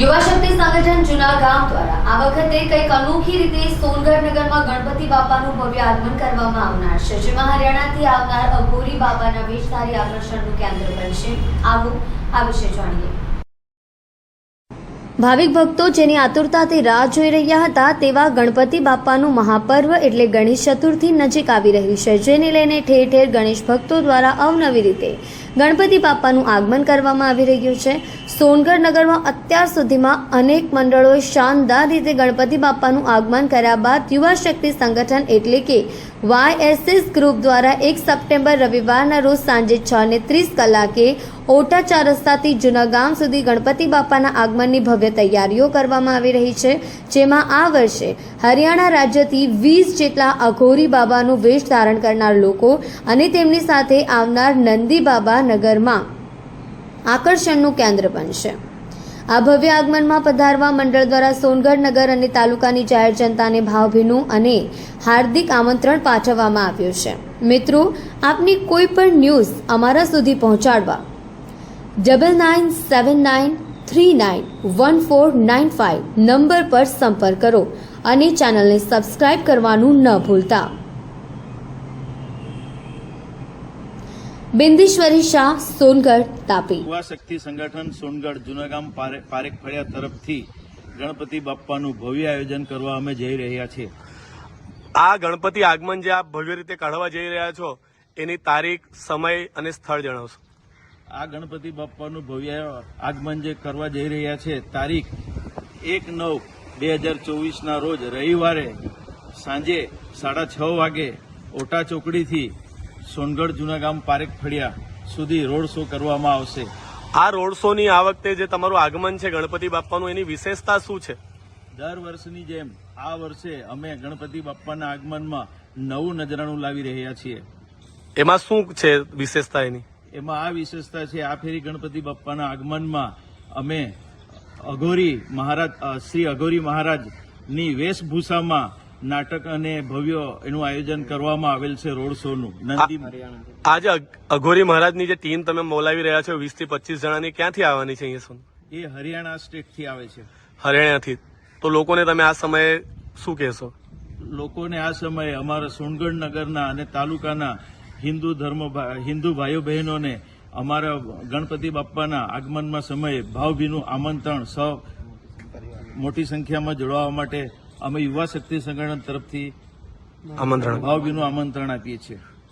યુવા શક્તિ સંગઠન જૂના ગામ દ્વારા આ વખતે કંઈક અનોખી રીતે સોનગઢ નગરમાં ગણપતિ બાપાનું ભવ્ય આગમન કરવામાં આવનાર છે, જેમાં હરિયાણાથી આવનાર અઘોરી બાબાના વેશધારી આકર્ષણનું કેન્દ્ર બનશે. આવો આ વિશે જાણીએ. ભાવિક ભક્તો જેની આતુરતાથી રાહ જોઈ રહ્યા હતા તેવા ગણપતિ બાપાનું મહાપર્વ એટલે ગણેશ ચતુર્થી નજીક આવી રહી છે, જેને લઈને ઠેર ઠેર ગણેશ ભક્તો દ્વારા અવનવી રીતે ગણપતિ બાપાનું આગમન કરવામાં આવી રહ્યું છે. સોનગઢ નગરમાં અત્યાર સુધીમાં અનેક મંડળોએ શાનદાર રીતે ગણપતિ બાપાનું આગમન કર્યા બાદ યુવા શક્તિ સંગઠન એટલે કે YSS ગ્રુપ દ્વારા 1 સપ્ટેમ્બર રવિવારના રોજ સાંજે 6:30 કલાકે ઓટા 4 રસ્તાથી જૂના ગામ સુધી ગણપતિ બાપાના આગમનની ભવ્ય તૈયારીઓ કરવામાં આવી રહી છે, જેમાં આ વર્ષે હરિયાણા રાજ્યથી 20 જેટલા અઘોરી બાબાનું વેશ ધારણ કરનાર લોકો અને તેમની સાથે આવનાર નંદી બાબા નગરમાં આકર્ષણનું કેન્દ્ર બનશે. આ ભવ્ય આગમનમાં પધારવા મંડળ દ્વારા સોનગઢ નગર અને તાલુકાની જાહેર જનતાને ભાવભીનું અને હાર્દિક આમંત્રણ પાઠવવામાં આવ્યું છે. મિત્રો, આપની કોઈ પણ ન્યૂઝ અમારા સુધી પહોંચાડવા 9979391495 નંબર પર સંપર્ક કરો અને ચેનલને સબસ્ક્રાઇબ કરવાનું ન ભૂલતા. બિંદેશ્વરી શાહ, સોનગઢ, તાપી. યુવા શક્તિ સંગઠન સોનગઢ જૂનાગામ પારેખ ફળિયા તરફથી ગણપતિ બાપ્પાનું ભવ્ય આયોજન કરવા અમે જઈ રહ્યા છીએ. આ ગણપતિ આગમન જે આપ ભવ્ય રીતે કાઢવા જઈ રહ્યા છો એની તારીખ, સમય અને સ્થળ જણાવશો. આ ગણપતિ બાપ્પાનું ભવ્ય આગમન જે કરવા જઈ રહ્યા છે તારીખ 1/9/2024 રોજ રવિવારે સાંજે 6:30 વાગે ઓટા ચોકડીથી સોનગઢ જૂનાગામ પારેખ ફળિયા સુધી રોડ શો કરવામાં આવશે. આ રોડ શો ની આ વખતે જે તમારું આગમન છે ગણપતિ બાપ્પાનું, એની વિશેષતા શું છે? દર વર્ષની જેમ આ વર્ષે અમે ગણપતિ બાપ્પાના આગમનમાં નવું નજરાણું લાવી રહ્યા છીએ. એમાં શું છે વિશેષતા એની? એમાં આ વિશેષતા છે, આ ફેરી ગણપતિ બાપ્પાના આગમનમાં અમે અઘોરી મહારાજ શ્રી અઘોરી મહારાજની વેશભૂષામાં નાટક અને ભવ્ય એનું આયોજન કરવામાં આવેલ છે. રોડ શોનું આજે અઘોરી મહારાજની જે ટીમ તમે બોલાવી રહ્યા છો 20 થી 25 જણાની, ક્યાંથી આવવાની છે અહીંયા? એ હરિયાણા સ્ટેટથી આવે છે. હરિયાણાથી. તો લોકોને તમે આ સમયે શું કહેશો? લોકોને આ સમયે અમારા સોનગઢ નગરના અને તાલુકાના હિન્દુ ભાઈઓ બહેનોને અમારા ગણપતિ બાપ્પાના આગમનમાં સમયે ભાવભીનું આમંત્રણ મોટી સંખ્યામાં જોડાવા માટે અમે યુવા શક્તિ સંગઠન તરફથી ભાવભીનું આમંત્રણ આપીએ છીએ.